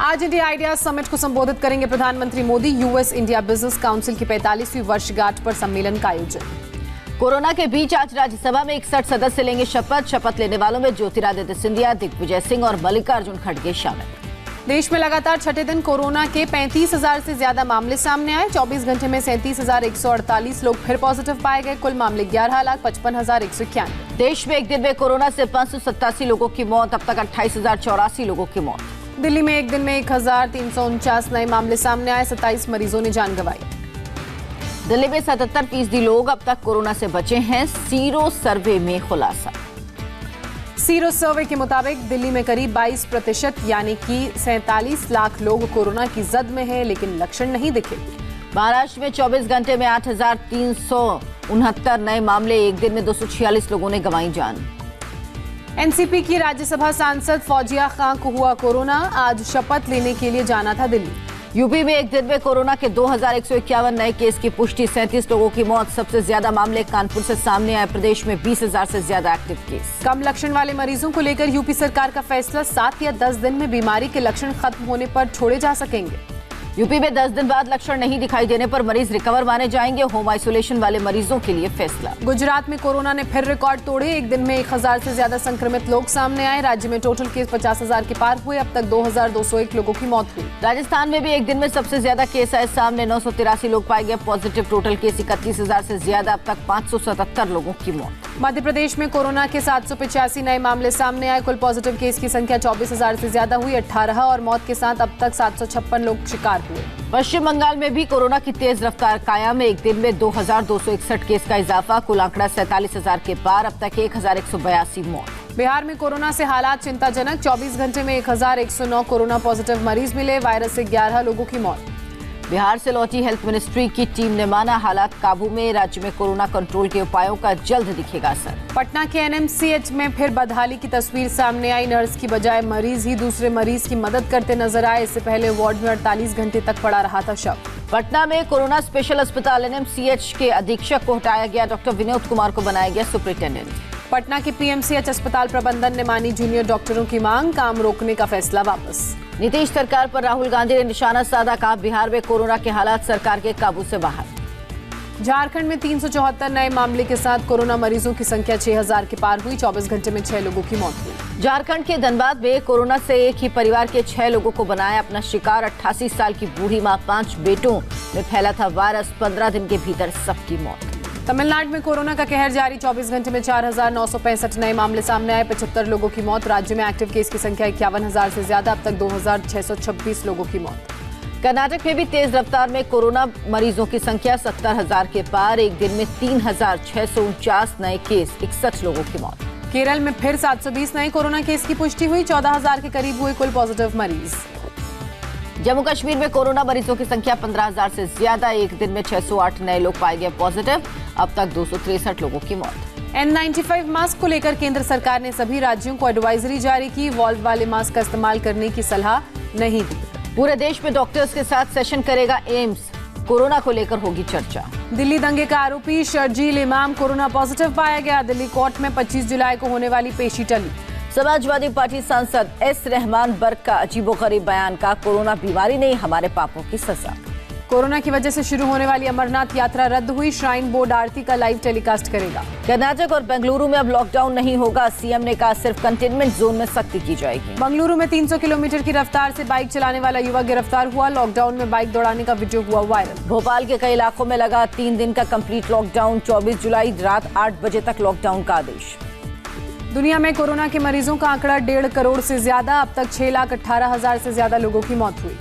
आज India idea summit को संबोधित करेंगे प्रधानमंत्री Modi. US India business council की 45वीं वर्षगांठ पर सम्मेलन का आयोजन। कोरोना के बीच आज राज्यसभा में 61 सदस्य लेंगे शपथ। शपथ लेने वालों में ज्योतिरादित्य सिंधिया, दिग्विजय सिंह और मल्लिकार्जुन खड़गे शामिल। देश में लगातार छठे दिन कोरोना के 35,000 से ज्यादा मामले सामने आए। 24 घंटे में 37,148 लोग फिर पॉजिटिव पाए गए। कुल मामले 11,55,191। देश में एक दिन में कोरोना से 587 लोगों की मौत। अब तक 28,084 लोगों की मौत। दिल्ली में एक दिन में 1,349 नए मामले सामने आए। 27 मरीजों ने जान गंवाई। दिल्ली में 77% लोग अब तक कोरोना से बचे हैं। सीरो सर्वे में खुलासा। सीरो सर्वे के मुताबिक दिल्ली में करीब 22% यानी कि 47 लाख लोग कोरोना की जद में हैं, लेकिन लक्षण नहीं दिखे। महाराष्ट्र में 24 घंटे में 8,369 नए मामले। एक दिन में 246 लोगों ने गंवाई जान। एनसीपी की राज्यसभा सांसद फौजिया खान को हुआ कोरोना। आज शपथ लेने के लिए जाना था दिल्ली। यूपी में एक दिन में कोरोना के 2,151 नए केस की पुष्टि। 37 लोगों की मौत। सबसे ज्यादा मामले कानपुर से सामने आए। प्रदेश में 20,000 से ज्यादा एक्टिव केस। कम लक्षण वाले मरीजों को लेकर यूपी सरकार का फैसला। 7 या 10 दिन में बीमारी के लक्षण खत्म होने पर छोड़े जा सकेंगे। यूपी में 10 दिन बाद लक्षण नहीं दिखाई देने पर मरीज रिकवर माने जाएंगे। होम आइसोलेशन वाले मरीजों के लिए फैसला। गुजरात में कोरोना ने फिर रिकॉर्ड तोड़े। एक दिन में 1,000 से ज्यादा संक्रमित लोग सामने आए। राज्य में टोटल केस 50,000 के पार हुए। अब तक 2,201 लोगों की मौत हुई। राजस्थान में भी एक दिन में सबसे ज्यादा केस आए सामने। 983 लोग पाए गए पॉजिटिव। टोटल केस 31,000 से ज्यादा। अब तक 577 लोगों की मौत। मध्य प्रदेश में कोरोना के 785 नए मामले सामने आए। कुल पॉजिटिव केस की संख्या 24,000 से ज्यादा हुई। 18 और मौत के साथ अब तक 756 लोग शिकार हुए। पश्चिम बंगाल में भी कोरोना की तेज रफ्तार कायम है। एक दिन में 2,261 केस का इजाफा। कुल आंकड़ा 47,000 के पार। अब तक 1,182 मौत। बिहार में कोरोना से हालात चिंताजनक। 24 घंटे में 1,109 कोरोना पॉजिटिव मरीज मिले। वायरस से 11 लोगों की मौत। बिहार से लौटी हेल्थ मिनिस्ट्री की टीम ने माना हालात काबू में। राज्य में कोरोना कंट्रोल के उपायों का जल्द दिखेगा असर। पटना के एनएमसीएच में फिर बदहाली की तस्वीर सामने आई। नर्स की बजाय मरीज ही दूसरे मरीज की मदद करते नजर आए। इससे पहले वार्ड में 48 घंटे तक पड़ा रहा था शव। पटना में कोरोना स्पेशल अस्पताल एनएमसीएच के अधीक्षक को हटाया गया। डॉक्टर विनोद कुमार को बनाया गया सुपरिटेंडेंट। पटना के पीएमसीएच अस्पताल प्रबंधन ने मानी जूनियर डॉक्टरों की मांग। काम रोकने का फैसला वापस। नीतीश सरकार पर राहुल गांधी ने निशाना साधा। कहा बिहार में कोरोना के हालात सरकार के काबू से बाहर। झारखंड में 374 नए मामले के साथ कोरोना मरीजों की संख्या 6,000 के पार हुई। 24 घंटे में 6 लोगों की मौत हुई। झारखंड के धनबाद में कोरोना से एक ही परिवार के 6 लोगों को बनाया अपना शिकार। 88 साल की बूढ़ी मां, 5 बेटों में फैला था वायरस। 15 दिन के भीतर सबकी मौत। तमिलनाडु में कोरोना का कहर जारी। 24 घंटे में 4,965 नए मामले सामने आए। 75 लोगों की मौत। राज्य में एक्टिव केस की संख्या 51,000 से ज्यादा। अब तक 2,626 लोगों की मौत। कर्नाटक में भी तेज रफ्तार में कोरोना मरीजों की संख्या 70,000 के पार। एक दिन में 3,649 नए केस। 61 लोगों की मौत। केरल में फिर 720 नए कोरोना केस की पुष्टि हुई। 14,000 के करीब हुए कुल पॉजिटिव मरीज। जम्मू कश्मीर में कोरोना मरीजों की संख्या 15,000 से ज्यादा। एक दिन में 608 नए लोग पाए गए पॉजिटिव। अब तक 263 लोगों की मौत। N95 मास्क को लेकर केंद्र सरकार ने सभी राज्यों को एडवाइजरी जारी की। वॉल्व वाले मास्क का इस्तेमाल करने की सलाह नहीं दी। पूरे देश में डॉक्टर्स के साथ सेशन करेगा एम्स। कोरोना को लेकर होगी चर्चा। दिल्ली दंगे का आरोपी शर्जील इमाम कोरोना पॉजिटिव पाया गया। दिल्ली कोर्ट में 25 जुलाई को होने वाली पेशी टली। समाजवादी पार्टी सांसद एस रहमान बर्ग का अजीबोगरीब बयान। का कोरोना बीमारी नहीं, हमारे पापों की सजा। कोरोना की वजह से शुरू होने वाली अमरनाथ यात्रा रद्द हुई। श्राइन बोर्ड आरती का लाइव टेलीकास्ट करेगा। कर्नाटक और बेंगलुरु में अब लॉकडाउन नहीं होगा। सीएम ने कहा सिर्फ कंटेनमेंट जोन में सख्ती की जाएगी। बेंगलुरु में 300 किलोमीटर की रफ्तार से बाइक चलाने वाला युवक गिरफ्तार हुआ। लॉकडाउन में बाइक दौड़ाने का वीडियो हुआ वायरल। भोपाल के कई इलाकों में लगा 3 दिन का कंप्लीट लॉकडाउन। 24 जुलाई रात 8 बजे तक लॉकडाउन का आदेश। दुनिया में कोरोना के मरीजों का आंकड़ा 1.5 करोड़ से ज्यादा। अब तक 6,18,000 से ज्यादा लोगों की मौत हुई।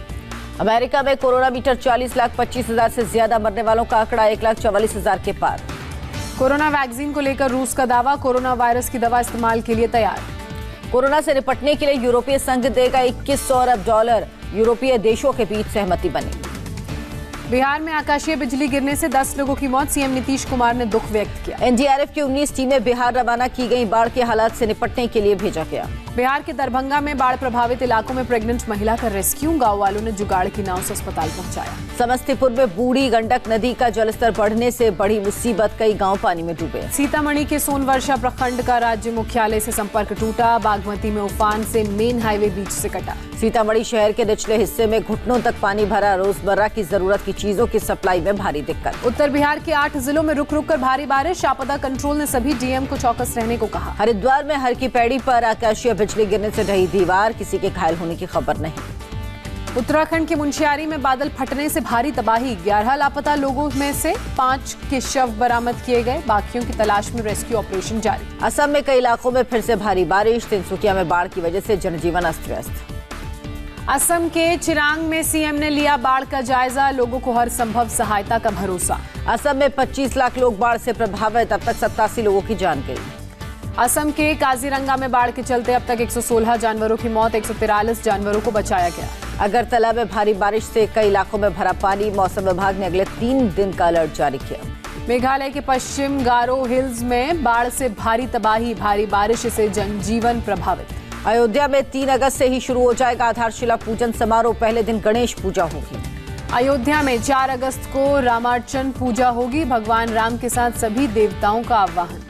अमेरिका में कोरोना मीटर 40,25,000 से ज्यादा। मरने वालों का आंकड़ा 1,44,000 के पार। कोरोना वैक्सीन को लेकर रूस का दावा। कोरोना वायरस की दवा इस्तेमाल के लिए तैयार। कोरोना से निपटने के लिए यूरोपीय संघ देगा $21 अरब। यूरोपीय देशों के बीच सहमति बनी। बिहार में आकाशीय बिजली गिरने से 10 लोगों की मौत, सीएम नीतीश कुमार ने दुख व्यक्त किया। एनडीआरएफ की 19 टीमें बिहार रवाना की गई, बाढ़ के हालात से निपटने के लिए भेजा गया। बिहार के दरभंगा में बाढ़ प्रभावित इलाकों में प्रेग्नेंट महिला का रेस्क्यू, गांव वालों ने जुगाड़ की नाव से अस्पताल पहुंचाया। समस्तीपुर में बूढ़ी गंडक नदी का जलस्तर बढ़ने से बड़ी मुसीबत, कई गांव पानी में डूबे। सीतामढ़ी के सोनवर्षा प्रखंड का राज्य मुख्यालय से संपर्क टूटा, बागमती में उफान से मेन हाईवे बीच से कटा। सीतामढ़ी शहर के निचले हिस्से में घुटनों तक पानी भरा, रोजमर्रा की जरूरत की चीजों की सप्लाई में भारी दिक्कत। उत्तर बिहार के 8 जिलों में रुक रुक कर भारी बारिश, आपदा कंट्रोल ने सभी डीएम को चौकस रहने को कहा। हरिद्वार में हर की पैड़ी पर आकाशीय बिजली गिरने से ढही दीवार, किसी के घायल होने की खबर नहीं। उत्तराखंड के मुंशियारी में बादल फटने से भारी तबाही, 11 लापता लोगों में से 5 के शव बरामद किए गए, बाकियों की तलाश में रेस्क्यू ऑपरेशन जारी। असम में कई इलाकों में फिर से भारी बारिश, तिनसुकिया में बाढ़ की वजह से जनजीवन अस्त व्यस्त। असम के चिरांग में सीएम ने लिया बाढ़ का जायजा, लोगों को हर संभव सहायता का भरोसा। असम में 25 लाख लोग बाढ़ से प्रभावित, अब तक 87 लोगों की जान गई। असम के काजीरंगा में बाढ़ के चलते अब तक 116 जानवरों की मौत, 143 जानवरों को बचाया गया। अगरतला में भारी बारिश से कई इलाकों में भरा पानी, मौसम विभाग ने अगले 3 दिन का अलर्ट जारी किया। मेघालय के पश्चिम गारो हिल्स में बाढ़ से भारी तबाही, भारी बारिश से जनजीवन प्रभावित। अयोध्या में 3 अगस्त से ही शुरू हो जाएगा आधारशिला पूजन समारोह, पहले दिन गणेश पूजा होगी। अयोध्या में 4 अगस्त को रामार्चन पूजा होगी, भगवान राम के साथ सभी देवताओं का आह्वान।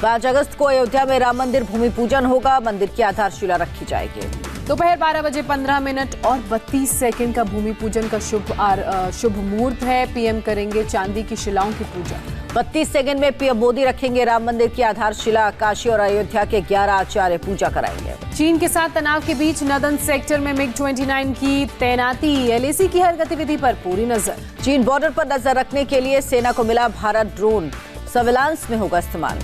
5 अगस्त को अयोध्या में राम मंदिर भूमि पूजन होगा, मंदिर की आधारशिला रखी जाएगी। दोपहर 12 बजे 15 मिनट और 32 सेकंड का भूमि पूजन का शुभ मुहूर्त है, पीएम करेंगे चांदी की शिलाओं की पूजा। 32 सेकंड में पीएम मोदी रखेंगे राम मंदिर की आधारशिला, काशी और अयोध्या के 11 आचार्य पूजा कराएंगे। चीन के साथ तनाव के बीच नदन सेक्टर में MiG-29 की तैनाती, LAC की हर गतिविधि पर पूरी नजर। चीन बॉर्डर पर नजर रखने के लिए सेना को मिला भारत ड्रोन, सर्विलांस में होगा इस्तेमाल।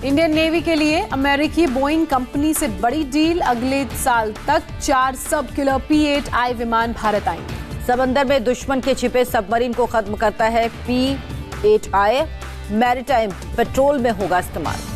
इंडियन नेवी के लिए अमेरिकी बोइंग कंपनी से बड़ी डील, अगले साल तक 4 सब किलर P-8I विमान भारत आएंगे। समंदर में दुश्मन के छिपे सबमरीन को खत्म करता है P-8I, मैरीटाइम पेट्रोल में होगा इस्तेमाल।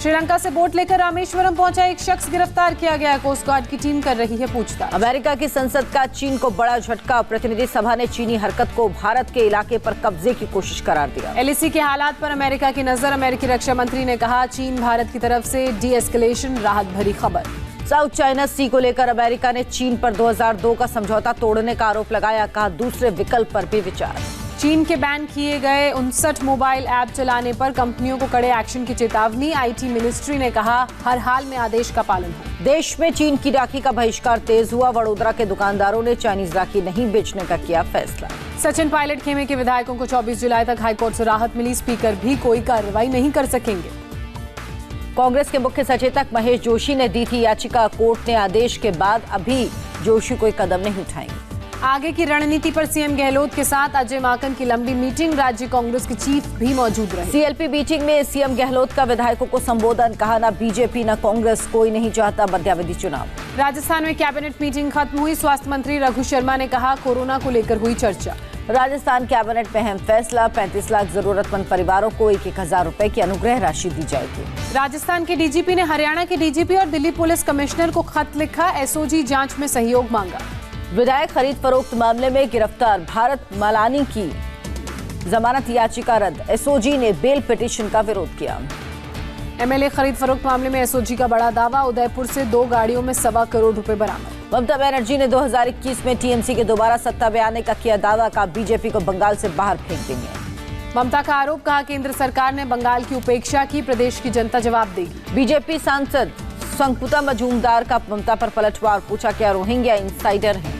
श्रीलंका से बोट लेकर रामेश्वरम पहुंचा एक शख्स गिरफ्तार किया गया, कोस्ट गार्ड की टीम कर रही है पूछताछ। अमेरिका की संसद का चीन को बड़ा झटका, प्रतिनिधि सभा ने चीनी हरकत को भारत के इलाके पर कब्जे की कोशिश करार दिया। LAC के हालात पर अमेरिका की नजर, अमेरिकी रक्षा मंत्री ने कहा चीन भारत की तरफ से डी-एस्केलेशन, राहत भरी खबर। साउथ चाइना सी को लेकर अमेरिका ने चीन पर 2002 का समझौता तोड़ने का आरोप लगाया, कहा दूसरे विकल्प पर भी विचार। चीन के बैन किए गए 59 मोबाइल ऐप चलाने पर कंपनियों को कड़े एक्शन की चेतावनी, IT मिनिस्ट्री ने कहा हर हाल में आदेश का पालन हो। देश में चीन की राखी का बहिष्कार तेज हुआ, वडोदरा के दुकानदारों ने चाइनीज राखी नहीं बेचने का किया फैसला। सचिन पायलट खेमे के विधायकों को 24 जुलाई तक हाईकोर्ट से राहत मिली, स्पीकर भी कोई कार्रवाई नहीं कर सकेंगे। कांग्रेस के मुख्य सचेतक महेश जोशी ने दी थी याचिका, कोर्ट ने आदेश के बाद अभी जोशी कोई कदम नहीं उठाएंगे। आगे की रणनीति पर सीएम गहलोत के साथ अजय माकन की लंबी मीटिंग, राज्य कांग्रेस के चीफ भी मौजूद रहे। CLP मीटिंग में सीएम गहलोत का विधायकों को संबोधन, कहा ना बीजेपी न कांग्रेस कोई नहीं चाहता मध्यावधि चुनाव। राजस्थान में कैबिनेट मीटिंग खत्म हुई, स्वास्थ्य मंत्री रघु शर्मा ने कहा कोरोना को लेकर हुई चर्चा। राजस्थान कैबिनेट में अहम फैसला, 35 लाख जरूरतमंद परिवारों को 1,000 रुपए की अनुग्रह राशि दी जाएगी। राजस्थान के डीजीपी ने हरियाणा के डीजीपी और दिल्ली पुलिस कमिश्नर को खत लिखा, SOG जांच में सहयोग मांगा। विधायक खरीद फरोख्त मामले में गिरफ्तार भारत मालानी की जमानत याचिका रद्द, SOG ने बेल पिटीशन का विरोध किया। MLA खरीद फरोख्त मामले में SOG का बड़ा दावा, उदयपुर से 2 गाड़ियों में 1.25 करोड़ रुपए बरामद। ममता बनर्जी ने 2021 में TMC के दोबारा सत्ता में आने का किया दावा, का बीजेपी को बंगाल से बाहर फेंक देंगे। ममता का आरोप, कहा केंद्र सरकार ने बंगाल की उपेक्षा की, प्रदेश की जनता जवाब देगी। बीजेपी सांसद संकुता मजूमदार का ममता पर पलटवार, पूछा क्या रोहिंग्या इनसाइडर हैं।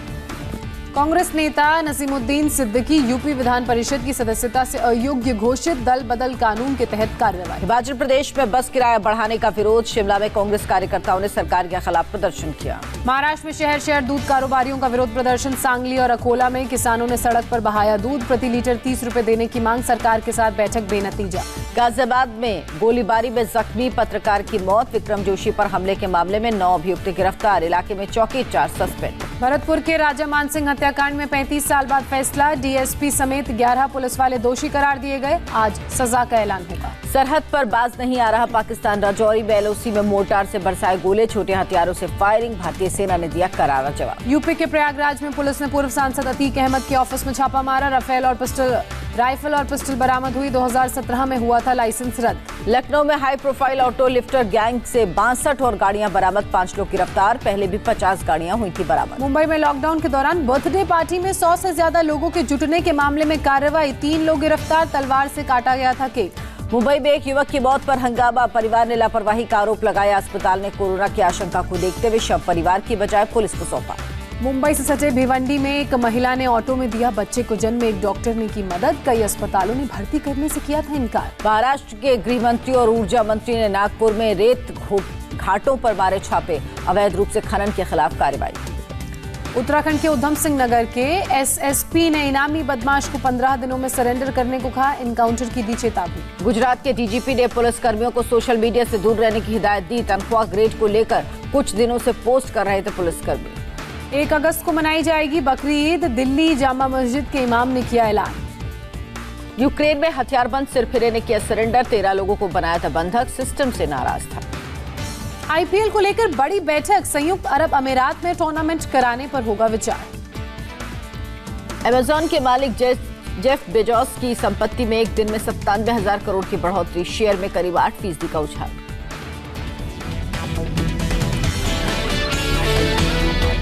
कांग्रेस नेता नसीमुद्दीन सिद्दीकी यूपी विधान परिषद की सदस्यता से अयोग्य घोषित, दल बदल कानून के तहत कार्रवाई। हिमाचल प्रदेश में बस किराया बढ़ाने का विरोध, शिमला में कांग्रेस कार्यकर्ताओं ने सरकार के खिलाफ प्रदर्शन किया। महाराष्ट्र में शहर शहर दूध कारोबारियों का विरोध प्रदर्शन, सांगली और अकोला में किसानों ने सड़क पर बहाया दूध, प्रति लीटर 30 रुपए देने की मांग, सरकार के साथ बैठक बेनतीजा। गाजियाबाद में गोलीबारी में जख्मी पत्रकार की मौत, विक्रम जोशी पर हमले के मामले में 9 अभियुक्त गिरफ्तार, इलाके में चौकीदार सस्पेंड। भरतपुर के राजा मानसिंह हत्याकांड में 35 साल बाद फैसला, DSP समेत 11 पुलिस वाले दोषी करार दिए गए, आज सजा का ऐलान होगा। सरहद पर बाज नहीं आ रहा पाकिस्तान। राजौरी में एलओसी में मोर्टार से बरसाए गोले, छोटे हथियारों से फायरिंग। भारतीय सेना ने दिया करारा जवाब। यूपी के प्रयागराज में पुलिस ने पूर्व सांसद अतीक अहमद के ऑफिस में छापा मारा। राइफल और पिस्टल बरामद हुई। 2017 में हुआ था लाइसेंस रद्द। लखनऊ में high profile auto lifter gang से 62 और गाड़ियां बरामद, 5 लोग गिरफ्तार। पहले भी 50 गाड़ियां हुई थी बरामद। मुंबई में लॉकडाउन के दौरान बर्थडे पार्टी में 100 से ज्यादा लोगों के जुटने के मामले में कार्रवाई। 3 लोग गिरफ्तार, तलवार से काटा गया था केक। मुंबई में एक युवक की मौत पर हंगामा, परिवार ने लापरवाही का आरोप लगाया। अस्पताल ने कोरोना की आशंका को देखते हुए शव परिवार की बजाय पुलिस को सौंपा। मुंबई से सटे भिवंडी में एक महिला ने ऑटो में दिया बच्चे को जन्म। एक डॉक्टर ने की मदद, कई अस्पतालों ने भर्ती करने से किया था इनकार। महाराष्ट्र के गृह मंत्री और ऊर्जा मंत्री ने नागपुर में रेत घाटों पर मारे छापे, अवैध रूप से खनन के खिलाफ कार्रवाई। उत्तराखंड के उधम सिंह नगर के एसएसपी ने इनामी बदमाश को 15 दिनों में सरेंडर करने को कहा। एनकाउंटर की दी चेतावनी। गुजरात के डीजीपी ने पुलिस कर्मियों को सोशल मीडिया से दूर रहने की हिदायत दी। तनख्वाह ग्रेड को लेकर कुछ दिनों से पोस्ट कर रहे थे पुलिसकर्मी। 1 अगस्त को मनाई जाएगी बकरी ईद। दिल्ली जामा मस्जिद के इमाम ने किया ऐलान। यूक्रेन में हथियारबंद सिरफिरे ने किया सरेंडर, 13 लोगों को बनाया था बंधक, सिस्टम से नाराज था। आईपीएल को लेकर बड़ी बैठक, संयुक्त अरब अमीरात में टूर्नामेंट कराने पर होगा विचार। अमेजॉन के मालिक जेफ बेजोस की संपत्ति में एक दिन में 97,000 करोड़ की बढ़ोतरी, शेयर में करीब 8% का उछाल।